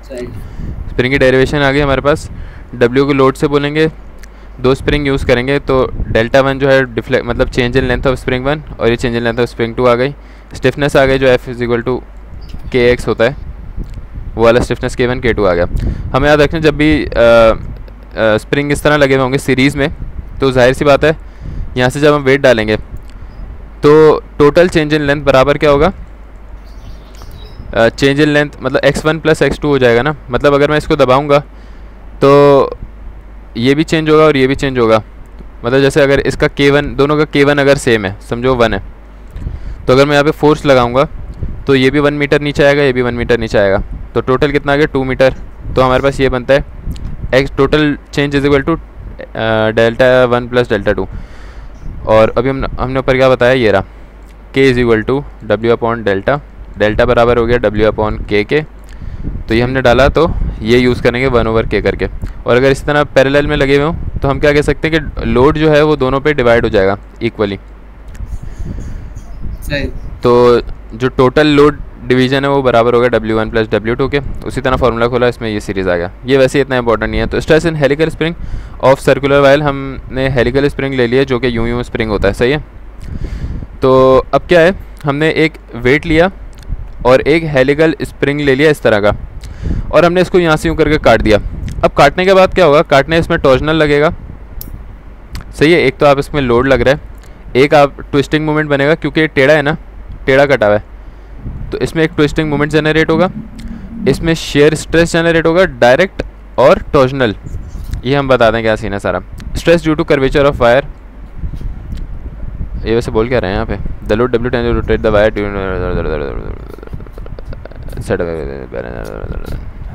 सही। स्प्रिंग की डेरिवेशन आ गई हमारे पास। डब्ल्यू को लोड से बोलेंगे, दो स्प्रिंग यूज़ करेंगे तो डेल्टा वन जो है डिफ्लेक्ट मतलब change in length of spring one, और ये change in length of spring two आ गई। स्टिफनेस आ गई जो F is equal to K X होता है, वो वाला स्टिफनेस के वन के टू आ गया। हमें याद रखना जब भी स्प्रिंग इस तरह लगे हुए होंगे सीरीज़ में, तो जाहिर सी बात है यहाँ से जब हम वेट डालेंगे तो टोटल चेंज इन लेंथ बराबर क्या होगा, चेंज इन लेंथ मतलब x1 प्लस x2 हो जाएगा ना। मतलब अगर मैं इसको दबाऊंगा तो ये भी चेंज होगा और ये भी चेंज होगा। मतलब जैसे अगर इसका k1, दोनों का k1 अगर सेम है, समझो 1 है, तो अगर मैं यहाँ पे फोर्स लगाऊंगा तो ये भी 1 मीटर नीचे आएगा, ये भी 1 मीटर नीचे आएगा, तो टोटल कितना आ गया 2 मीटर। तो हमारे पास ये बनता है x total change is equal to delta 1 plus delta 2। और अभी हमने ऊपर क्या बताया, ये रहा k is equal to W upon delta, delta बराबर हो गया डब्ल्यू अपॉन के। तो ये हमने डाला तो ये यूज़ करेंगे 1/k करके। और अगर इस तरह पैरेलल में लगे हुए हों तो हम क्या कह सकते हैं कि लोड जो है वो दोनों पे डिवाइड हो जाएगा इक्वली। सही। तो जो टोटल लोड डिवीजन है वो बराबर होगा W1 प्लस W2 के। उसी तरह फार्मूला खोला, इसमें ये सीरीज़ आ गया। ये वैसे इतना इंपॉर्टेंट नहीं है। तो stress in helical spring of circular while, हमने हेलिकल स्प्रिंग ले लिया जो कि यूं स्प्रिंग होता है, सही है। तो अब क्या है, हमने एक वेट लिया और एक हेलिकल स्प्रिंग ले लिया इस तरह का, और हमने इसको यहाँ से यूँ करके काट दिया। अब काटने के बाद क्या होगा, काटने इसमें टॉर्जनल लगेगा, सही है। एक तो आप इसमें लोड लग रहा है, एक आप ट्विस्टिंग मोमेंट बनेगा क्योंकि ये टेढ़ा है ना, टेढ़ा कटा हुआ है, तो इसमें एक ट्विस्टिंग मोमेंट जनरेट होगा। इसमें शेयर स्ट्रेस जनरेट होगा डायरेक्ट और टॉर्जनल। ये हम बता दें क्या सीन है सारा। Stress due to curvature of wire, ये वैसे बोल क्या रहे हैं यहाँ पे, the load W tends to rotate the wire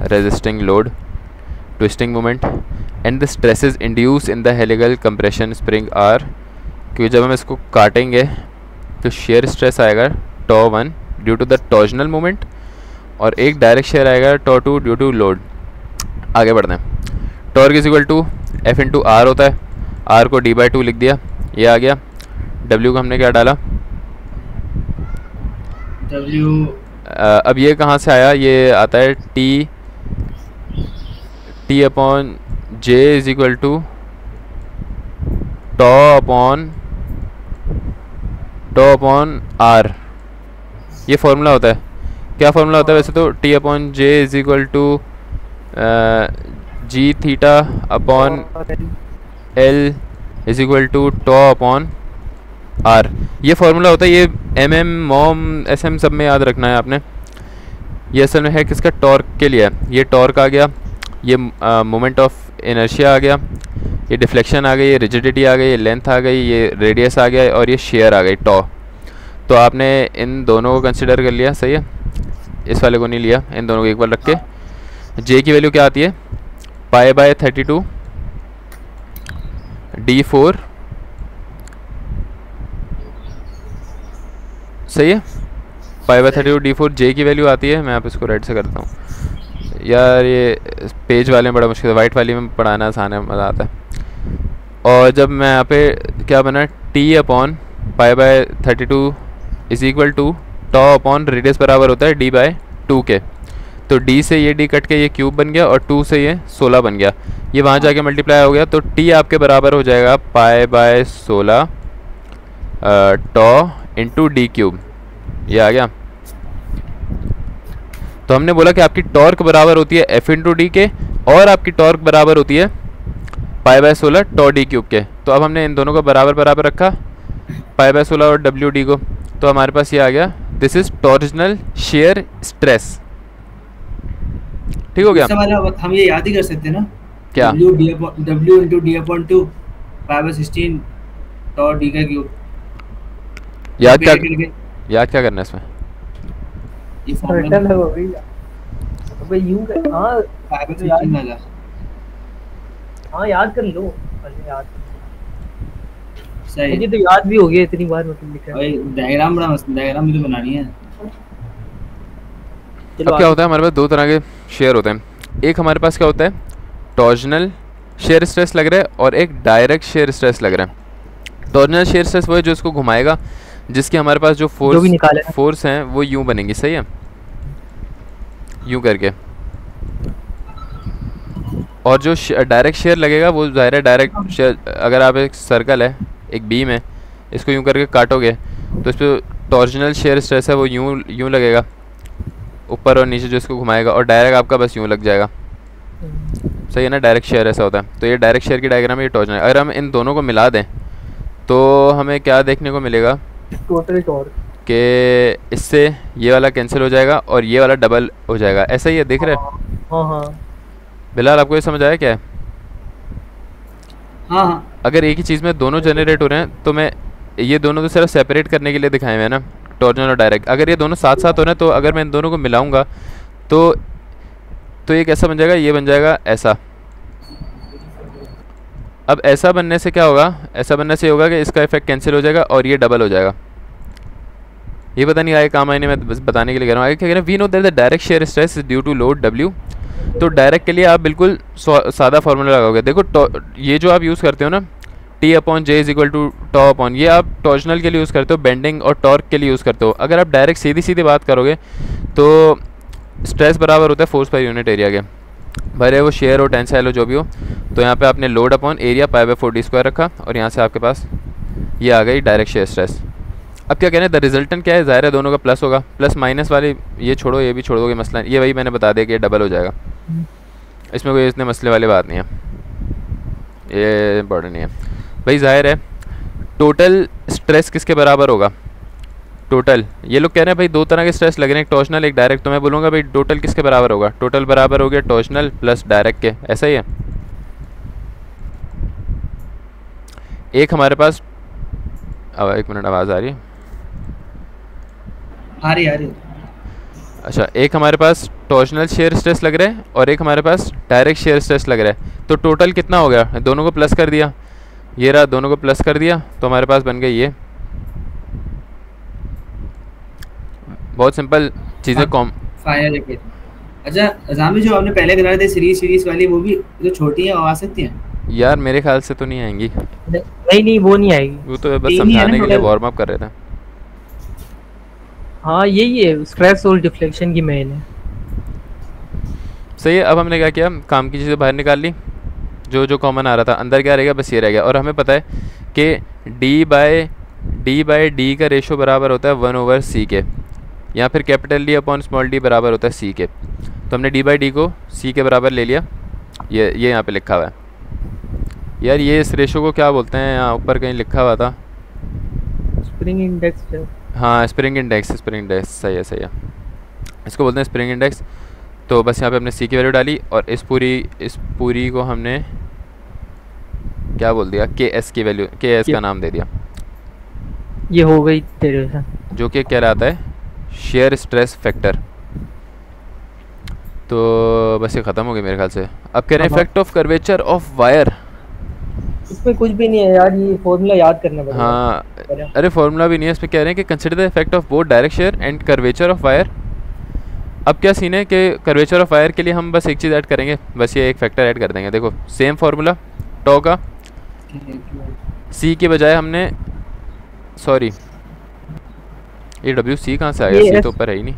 resisting load, twisting moment and the stresses induced in the helical compression spring are, क्योंकि जब हम इसको काटेंगे तो शेयर स्ट्रेस आएगा τ1 due to the torsional moment, और एक डायरेक्ट शेयर आएगा τ2 ड्यू टू लोड। आगे बढ़ते हैं। Torque is equal to F into R होता है, आर को d/2 लिख दिया, ये आ गया। W को हमने क्या डाला, W। अब ये कहाँ से आया, ये आता है T upon J is equal to tau upon R। ये फार्मूला होता है। क्या फार्मूला होता है वैसे तो, T upon J is equal to G theta upon L is equal to tau upon R। ये फार्मूला होता है। ये MM, मोम, SM सब में याद रखना है आपने। ये असल में है किसका, टॉर्क के लिए है। ये टॉर्क आ गया, ये मोमेंट ऑफ इनर्शिया आ गया, ये डिफ्लेक्शन आ गई, ये रिजिडिटी आ गई, ये लेंथ आ गई, ये रेडियस आ गया, और ये शेयर आ गई टॉ। तो आपने इन दोनों को कंसिडर कर लिया, सही है। इस वाले को नहीं लिया, इन दोनों को एक बार रख के। J की वैल्यू क्या आती है, π/32 d4, सही है। π/32 d4 J की वैल्यू आती है। मैं आप इसको राइट से करता हूँ यार, ये पेज वाले में बड़ा मुश्किल है, वाइट वाली में पढ़ाना आसान है, मज़ा आता है। और जब मैं यहाँ पे क्या बना, T upon π/32 is equal to tau upon radius बराबर होता है d/2 के। तो D से ये D कट के ये क्यूब बन गया, और 2 से ये 16 बन गया। ये वहाँ जाके मल्टीप्लाई हो गया, तो T आपके बराबर हो जाएगा π/16 टॉ इंटू डी क्यूब। ये आ गया। तो हमने बोला कि आपकी टॉर्क बराबर होती है एफ इंटू डी के, और आपकी टॉर्क बराबर होती है π/16 टॉ डी क्यूब के। तो अब हमने इन दोनों को बराबर बराबर रखा, π/16 और डब्ल्यू डी को। तो हमारे पास ये आ गया, this is torsional shear stress. ठीक हो गया। हम ये याद ही कर सकते हैं ना, क्या, W इंटू d/2 π/16 टॉ डी का क्यूब। याद क्या करना है इसमें, ये फॉर्मूला है वो भी। अबे यूं कर, हां 5/16 आ जा। हां याद कर लो, पहले याद सही। मुझे तो याद भी हो गया, इतनी बार मतलब लिखा है भाई। डायग्राम बड़ा मस्त, डायग्राम भी तो बनानी है। अब क्या होता है, हमारे पास दो तरह के शेयर होते हैं। एक हमारे पास क्या होता है, टॉर्जनल शेयर स्ट्रेस लग रहा है, और एक डायरेक्ट शेयर स्ट्रेस लग रहा है। टॉर्जनल शेयर स्ट्रेस वो है जो इसको घुमाएगा, जिसके हमारे पास जो फोर्स हैं वो यूं बनेंगी, सही है, यूं करके। और जो डायरेक्ट शेयर लगेगा वो ज़ाहिर है डायरेक्ट शेयर, अगर आप एक सर्कल है, एक बीम है, इसको यूँ करके काटोगे तो इस पर टॉर्जनल शेयर स्ट्रेस है वो यूँ लगेगा ऊपर और नीचे जो इसको घुमाएगा, और डायरेक्ट आपका बस यूँ लग जाएगा। सही है ना, डायरेक्ट शेयर ऐसा होता है। तो ये डायरेक्ट शेयर की डायग्राम है, ये टॉर्जनल। अगर हम इन दोनों को मिला दें तो हमें क्या देखने को मिलेगा, टोटल टॉर्क कि इससे ये वाला कैंसिल हो जाएगा और ये वाला डबल हो जाएगा। ऐसा ही है, दिख रहा है? हाँ हाँ बिलाल आपको ये समझ आया क्या है? हाँ हाँ। अगर एक ही चीज़ में दोनों जनरेट हो रहे हैं तो मैं ये दोनों तो सिर्फ सेपरेट करने के लिए दिखाए हुए हैं ना, टॉर्जनल और डायरेक्ट। अगर ये दोनों साथ साथ हो रहे हैं तो अगर मैं इन दोनों को मिलाऊंगा तो ये कैसा बन जाएगा, ये बन जाएगा ऐसा। अब ऐसा बनने से क्या होगा, ऐसा बनने से होगा कि इसका इफेक्ट कैंसिल हो जाएगा और ये डबल हो जाएगा। ये पता नहीं आए काम आने, मैं बस बताने के लिए कह रहा हूँ। आगे क्या कह रहे हैं, we know that the direct shear stress is due to load W. तो डायरेक्ट के लिए आप बिल्कुल सादा फार्मूला लगाओगे। देखो ये जो आप यूज़ करते हो ना, T upon J is equal to tau upon, ये आप टॉर्जनल के लिए यूज़ करते हो, बेंडिंग और टॉर्क के लिए यूज़ करते हो। अगर आप डायरेक्ट सीधी सीधी बात करोगे तो स्ट्रेस बराबर होता है फोर्स पर यूनिट एरिया के, भले वो शेयर हो, टेंसाइल हो, जो भी हो। तो यहाँ पे आपने लोड अपॉन एरिया π/4d² रखा और यहाँ से आपके पास ये आ गई डायरेक्ट शेयर स्ट्रेस। अब क्या कह रहे हैं, द रिजल्टेंट क्या है, ज़ाहिर है दोनों का प्लस होगा। प्लस माइनस वाली ये छोड़ो, ये भी छोड़ोगे मसला, ये वही मैंने बता दिया कि ये डबल हो जाएगा। इसमें कोई इतने मसले वाली बात नहीं है, ये इम्पॉर्टेंट नहीं है भाई। ज़ाहिर है टोटल स्ट्रेस किसके बराबर होगा, टोटल। ये लोग कह रहे हैं भाई दो तरह के स्ट्रेस लग रहे हैं, एक टॉर्जनल एक डायरेक्ट। तो मैं बोलूँगा भाई टोटल किसके बराबर होगा, टोटल बराबर हो गया टॉर्जनल प्लस डायरेक्ट के। ऐसा ही है। एक हमारे पास, अब एक मिनट आवाज़ आ रही है? आ रही। अच्छा, एक हमारे पास टॉर्जनल शेयर स्ट्रेस लग रहा है और एक हमारे पास डायरेक्ट शेयर स्ट्रेस लग रहा है। तो टोटल कितना हो गया, दोनों को प्लस कर दिया, ये रहा, दोनों को प्लस कर दिया तो हमारे पास बन गई ये। बहुत सिंपल चीज़ें कॉम फायर रैकेट। अच्छा अजामी, जो आपने पहले करा थे सीरीज वाली, वो भी जो छोटी है वो आ सकती है यार? मेरे ख्याल से तो नहीं आएंगी। नहीं वो नहीं आएगी, वो तो बस समझाने के लिए वार्म अप कर रहे थे। हाँ यही है, स्ट्रेस और डिफ्लेक्शन की मेन है। सही है। अब हमने क्या किया, काम की चीज़ें बाहर निकाल ली, जो जो कॉमन आ रहा था, अंदर क्या रहेगा, बस ये रह गया। और हमें पता है कि D/D का रेशो बराबर होता है 1/c के, या फिर capital D upon small d बराबर होता है c के। तो हमने D/D को c के बराबर ले लिया, ये यहाँ पे लिखा हुआ है। यार ये इस रेशो को क्या बोलते हैं, यहाँ ऊपर कहीं लिखा हुआ था, स्प्रिंग इंडेक्स। हाँ स्प्रिंग इंडेक्स, सही है, इसको बोलते हैं स्प्रिंग इंडेक्स। तो बस यहाँ पे हमने c की वैल्यू डाली और इस पूरी को हमने क्या बोल दिया, Ks की वैल्यू, Ks का नाम दे दिया। ये हो गई तेरे से, जो कि कह रहा है शेयर स्ट्रेस फैक्टर। तो बस ये ख़त्म हो गई मेरे ख्याल से। अब कह रहे हैं effect of curvature of wire. इसमें कुछ भी नहीं है यार, ये फॉर्मूला याद करना पड़ेगा। हाँ अरे फॉर्मूला भी नहीं है, इसमें कह रहे हैं कि consider the effect of both direct share and curvature of wire. अब क्या सीन है कि कर्वेचर ऑफ वायर के लिए हम बस एक चीज़ ऐड करेंगे, बस ये एक फैक्टर ऐड कर देंगे। देखो सेम फार्मूला टॉ का, सी के बजाय हमने, सॉरी ये WC कहाँ से आ गया, सी तो ऊपर है ही नहीं।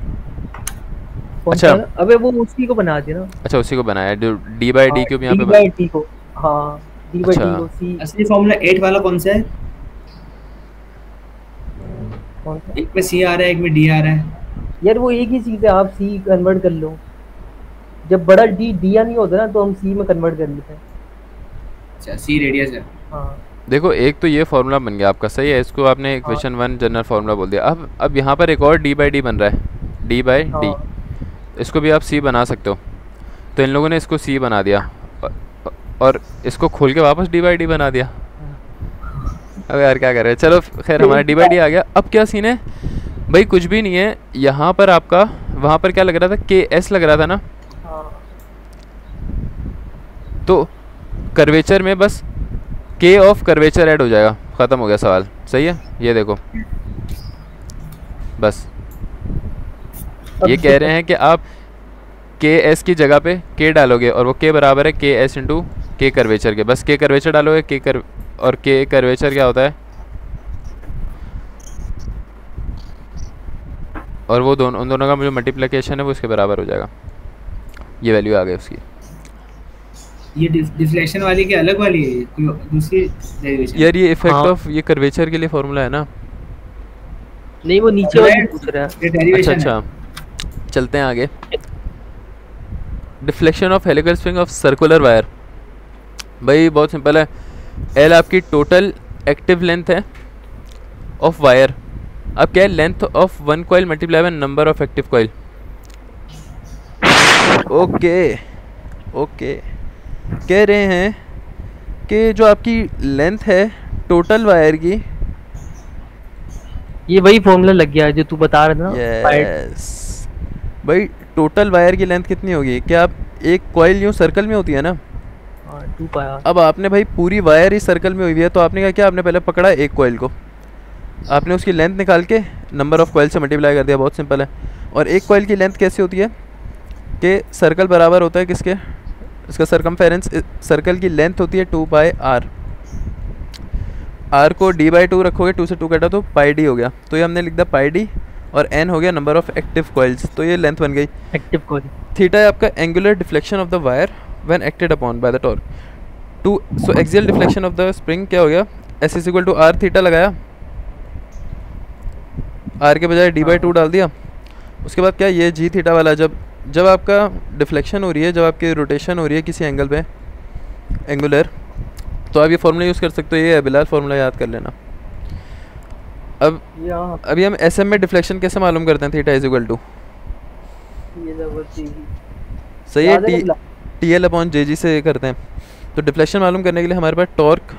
अच्छा अबे वो उसी को बना दिया ना। अच्छा उसी को बनाया, जो D/D क्यूब यहाँ पे D/D को, हाँ D/D को C। असली फार्मूला 8 वाला कौन सा है? कौन सा? एक में C आ रहा है, एक में D आ रहा है। यार वो एक ही चीज़ है, आप C कन्वर्ट कर लो। जब बड़ा D दिया नहीं होता ना तो हम C में कन्वर्ट कर लेते हैं। अच्छा C रेडियस है। हाँ देखो एक तो ये फार्मूला बन गया आपका, सही है, इसको आपने इक्वेशन 1 जनरल फार्मूला बोल दिया। अब यहाँ पर एक और D/D बन रहा है, D/D, इसको भी आप C बना सकते हो। तो इन लोगों ने इसको C बना दिया और इसको खोल के वापस D/D बना दिया। अब यार क्या कर रहे हैं, चलो खैर हमारा D/D आ गया। अब क्या सीन है भाई, कुछ भी नहीं है यहाँ पर आपका, वहाँ पर क्या लग रहा था, Ks लग रहा था ना। तो कर्वेचर में बस K ऑफ कर्वेचर ऐड हो जाएगा, ख़त्म हो गया सवाल। सही है, ये देखो बस ये कह रहे हैं कि आप Ks की जगह पे K डालोगे और वो K बराबर है Ks इंटू K कर्वेचर के। बस K कर्वेचर डालोगे, और K कर्वेचर क्या होता है, और वो उन दोनों का जो मल्टीप्लिकेशन है वो इसके बराबर हो जाएगा। ये वैल्यू आ गई उसकी। ये डिफ्लेक्शन वाली की अलग वाली है, कोई दूसरी डेरिवेशन? यार ये इफेक्ट हाँ। ऑफ ये कर्वेचर के लिए फॉर्मूला है ना। नहीं वो नीचे वाली पूछ रहा है। ये अच्छा डेरिवेशन है। अच्छा चलते हैं आगे। Deflection of helical spring of circular wire, भाई बहुत सिंपल है। एल आपकी टोटल एक्टिव लेंथ है ऑफ वायर। अब क्या है, length of one coil multiply by number of active coil. Okay okay, कह रहे हैं कि जो आपकी लेंथ है टोटल वायर की, ये वही फॉर्मूला लग गया है जो तू बता रहा था ना। यस भाई, टोटल वायर की लेंथ कितनी होगी? क्या आप एक कॉइल यूँ सर्कल में होती है ना, हाँ 2 पाया। अब आपने भाई पूरी वायर ही सर्कल में हुई है, तो आपने क्या किया, आपने पहले पकड़ा एक कॉइल को, आपने उसकी लेंथ निकाल के नंबर ऑफ कॉइल से मल्टीप्लाई कर दिया। बहुत सिंपल है। और एक कॉइल की लेंथ कैसे होती है कि सर्कल बराबर होता है किसके, इसका सरकमफेरेंस, सर्कल की लेंथ होती है 2 पाई आर। आर को d/2 रखोगे, 2 से 2 कटा तो पाई डी हो गया, तो ये हमने लिख दिया पाई डी, और n हो गया नंबर ऑफ एक्टिव कॉइल्स, तो ये लेंथ बन गई। Active coil. थीटा है आपका angular deflection of the wire when acted upon by the torque two, so axial deflection of the spring क्या हो गया, S is equal to R theta लगाया, आर के बजाय d/2 डाल दिया। उसके बाद क्या, ये जी थीटा वाला, जब आपका डिफ्लेक्शन हो रही है, जब आपकी रोटेशन हो रही है किसी एंगल पे एंगुलर, तो आप ये फार्मूला यूज़ कर सकते हो। ये है बिलाल, फार्मूला याद कर लेना। अब यहाँ अभी हम SM में डिफ्लेक्शन कैसे मालूम करते हैं, थीटा इज इक्वल टू, ये जबरदस्ती सही है, याद है ना? TL अपॉन JG से करते हैं। तो डिफ्लेक्शन मालूम करने के लिए हमारे पास torque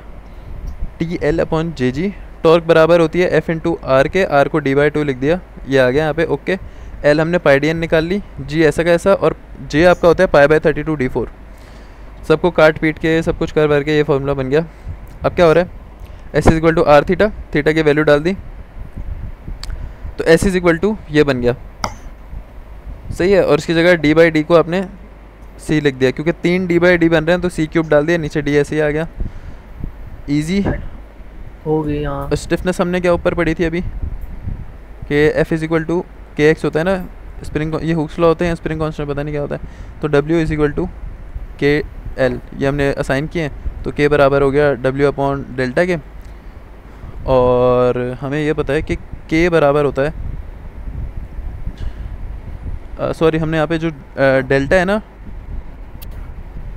TL upon JG, torque बराबर होती है F इंटू आर के, आर को d/2 लिख दिया, ये आ गया यहाँ पे। ओके, L हमने पाई डी एन निकाल ली, G ऐसा का ऐसा, और J आपका होता है पाई/32 d4। सबको काट पीट के सब कुछ कर के ये फार्मूला बन गया। अब क्या हो रहा है, S is equal to R theta, theta की वैल्यू डाल दी, तो S इज इक्वल टू ये बन गया, सही है। और इसकी जगह d/d को आपने C लिख दिया, क्योंकि 3 d/d बन रहे हैं, तो C³ डाल दिया, नीचे d ऐसे ही आ गया, ईजी हो गई। यहाँ स्टिफनेस हमने क्या ऊपर पढ़ी थी अभी कि F is equal to KX होता है ना, स्प्रिंग, ये हुक्स लॉ होते हैं, स्प्रिंग कांस्टेंट पता नहीं क्या होता है, तो W is equal to KL, ये हमने असाइन किए हैं, तो K बराबर हो गया W अपॉन डेल्टा के। और हमें ये पता है कि K बराबर होता है, सॉरी हमने यहाँ पे जो डेल्टा है ना,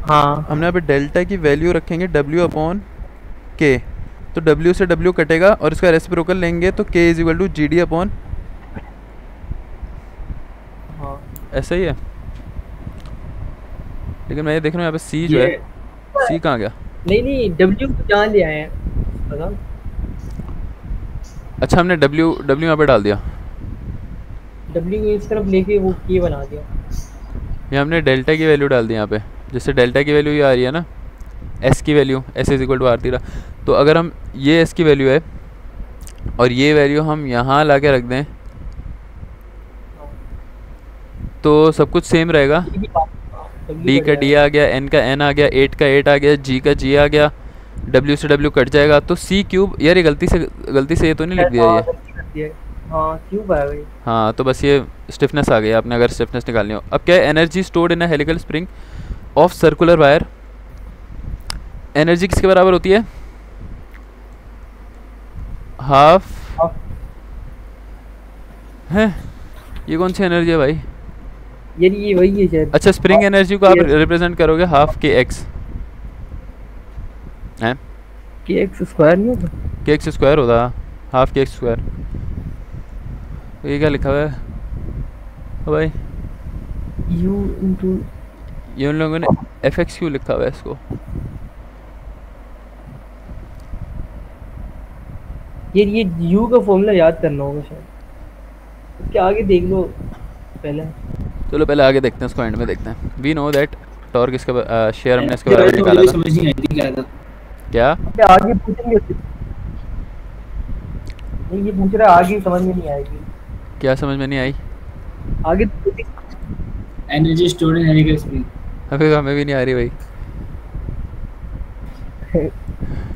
हाँ हमने यहाँ पे डेल्टा की वैल्यू रखेंगे W अपॉन K, तो W से W कटेगा और इसका रेसिप्रोकल लेंगे, तो K is equal to GD upon, हाँ ऐसा ही है। लेकिन मैं ये देख रहा हूँ यहाँ पे C जो है, C कहाँ गया? नहीं W को जहाँ ले आए हैं पता। अच्छा, हमने W यहाँ पे डाल दिया, W को इस तरफ लेके वो K बना दिया। ये हमने डेल्टा की वैल्यू डाल दी यहाँ पे, जिससे डेल्टा की वैल्यू ये आ रही है ना, S की value, S is equal to R theta. तो अगर हम ये S की वैल्यू है और ये वैल्यू हम यहाँ ला के रख दें, तो सब कुछ सेम रहेगा। D का D आ गया, N का N आ गया, 8 का 8 आ गया, G का G आ गया, W से W कट जाएगा, तो C³ यार ये गलती से ये तो नहीं लिख दिया ये, हाँ क्यूब आ गई। हाँ, तो बस ये स्टिफनेस आ गई आपने अगर स्टिफनेस निकालनी हो। अब क्या है, energy stored in a helical spring of circular wire, energy किसके बराबर होती है, हाफ है, ये कौन सी एनर्जी है भाई? यार ये वही है शायद। अच्छा, स्प्रिंग एनर्जी को आप रिप्रेजेंट करोगे हाफ KX है, KX स्क्वायर नहीं होता? KX स्क्वायर होता, हाफ KX स्क्वायर। ये क्या लिखा हुआ है भाई? U इंटू, ये उन लोगों ने FX क्यों लिखा हुआ है इसको? यार ये U का फॉर्मूला याद करना होगा शायद, उसके आगे देख लो पहले। चलो पहले आगे देखते हैं, उसको एंड में देखते हैं। वी नो दैट टॉर्क इसका शेयर हमने इसके बराबर निकाला था, समझ नहीं आई थी क्या था। क्या आगे पूछेंगे, नहीं ये पूछ रहा है आगे समझ में नहीं आएगी। क्या समझ में नहीं आई? आगे energy stored in helical spring, अभी हमें भी नहीं आ रही भाई।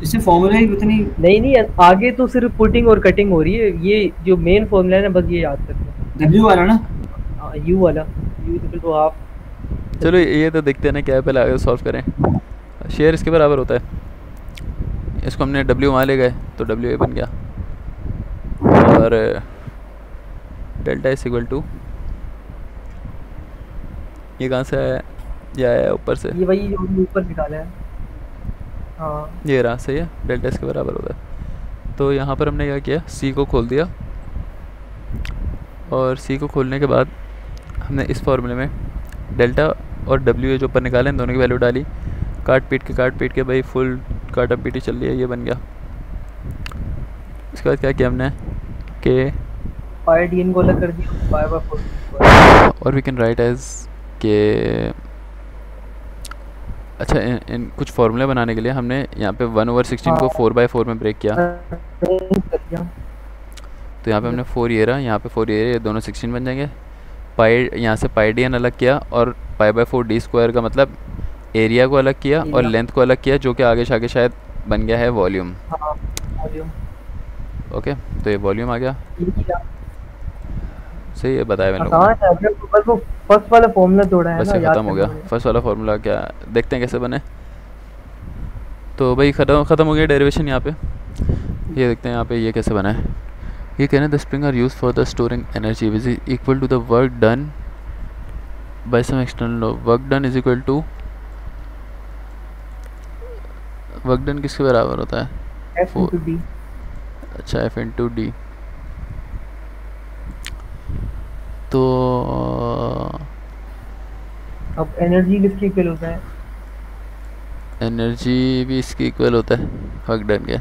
इससे फार्मूला ही पता नहीं। नहीं आगे तो सिर्फ पुटिंग और कटिंग हो रही है, ये जो मेन फॉर्मूला है ना बस ये याद करना। W वाला ना, U वाला, U इक्वल टू हाफ। चलो ये तो देखते हैं ना क्या है, पहले आगे सॉल्व करें। शेयर इसके बराबर होता है, इसको हमने W वहाँ ले गए तो W बन गया, और डेल्टा इज इक्वल टू, ये कहाँ से आया, ये आया ऊपर से, ये वही जो ऊपर निकाला है। हाँ ये रहा, सही है, डेल्टा इसके बराबर होता है। तो यहाँ पर हमने क्या किया, C को खोल दिया, और C को खोलने के बाद हमने इस फॉर्मूले में डेल्टा और W जो ऊपर निकाले, इन दोनों की वैल्यू डाली, काट पीट के भाई फुल काटा पीटी चल रही है, ये बन गया। इसके बाद क्या किया हमने कि पाई dn को अलग कर दिया, पाई बाय 4, और वी कैन राइट एज के, अच्छा इन कुछ फार्मूले बनाने के लिए हमने यहाँ पे 1/16 को 4/4 में ब्रेक किया, तो यहाँ पे हमने 4 ये रहा, यहाँ पे 4 ये दोनों 16 बन जाएंगे। पाई यहाँ से पाई डी एन अलग किया, और पाई बाय 4 डी स्क्वायर का मतलब एरिया को अलग किया और लेंथ को अलग किया, जो कि आगे शायद बन गया है वॉल्यूम। ओके, तो ये वॉल्यूम आ गया, सही है, बताया मैंने बस वो फर्स्ट वाला फॉर्मूला जोड़ा है बस ना, ये ख़त्म हो गया। फर्स्ट वाला फार्मूला क्या देखते हैं कैसे बने। तो भाई ख़त्म हो गया डेरिवेशन यहाँ पे, ये देखते हैं यहाँ पे ये कैसे बना है। ये कहना है the spring are used for the storing energy which is equal to the work done by some external law. Work done is equal to, work done किसके बराबर होता है, F into D। अच्छा F इंटू डी। तो अब energy किसकी equal होता है, एनर्जी भी इसकी इक्वल होता है वर्क डन के।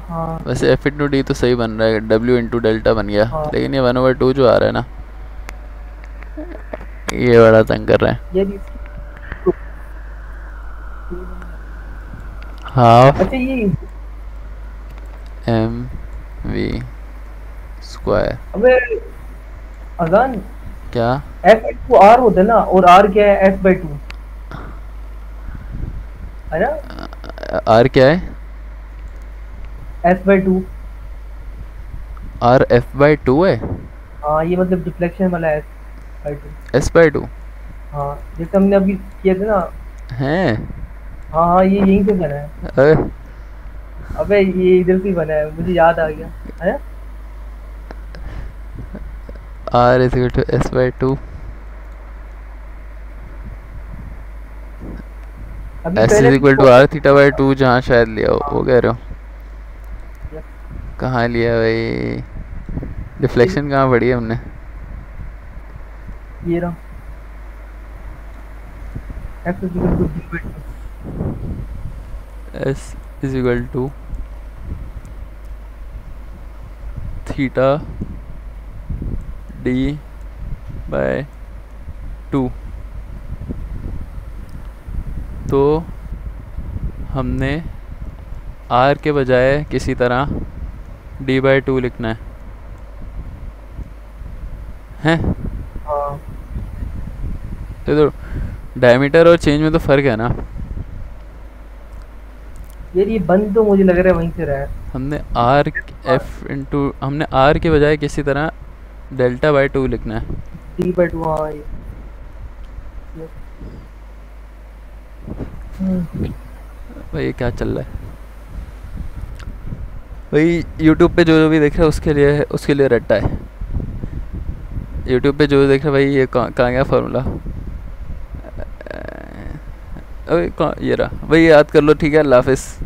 हाँ वैसे F इंटू डी तो सही बन रहा है, W इंटू डेल्टा बन गया, हाँ। लेकिन ये 1/2 जो आ रहा है ना, ये बड़ा तंग कर रहा है। ये भी हाफ अच्छा ये एम वी स्क्वायर, अबे अजान क्या F into R होता है ना, और R क्या है, F/2 है ना, आर क्या है, F/2। आर F/2 है, हाँ ये मतलब डिफ्लेक्शन वाला है S/2। S/2 हाँ जैसे हमने अभी किया था ना, हैं। हाँ हाँ ये यहीं से बना है। अरे अबे ये इधर से ही बना है, मुझे याद आ गया है ना। R is equal to S/2, अभी S पहले is equal to R θ/2, जहाँ शायद लिया हो, वो कह रहे हो, कहाँ लिया भाई, डिफ्लेक्शन कहाँ पड़ी है हमने, ये रहा F is equal to D/2। S is equal to theta D/2। तो हमने R के बजाय किसी तरह D/2 लिखना है, हैं? हाँ तो डायमीटर और चेंज में तो फ़र्क है ना। यार ये बंद तो मुझे लग रहा है वहीं से रहा है। हमने हमने R के बजाय किसी तरह डेल्टा/2 लिखना है। D/2 हाँ ये भाई क्या चल रहा है भाई, YouTube पे जो भी देख रहा है उसके लिए रट्टा है। YouTube पे जो देख रहा है भाई, ये कहाँ गया फार्मूला, अबे कहाँ, ये रहा भाई, याद कर लो, ठीक है, अल्लाह हाफिज़।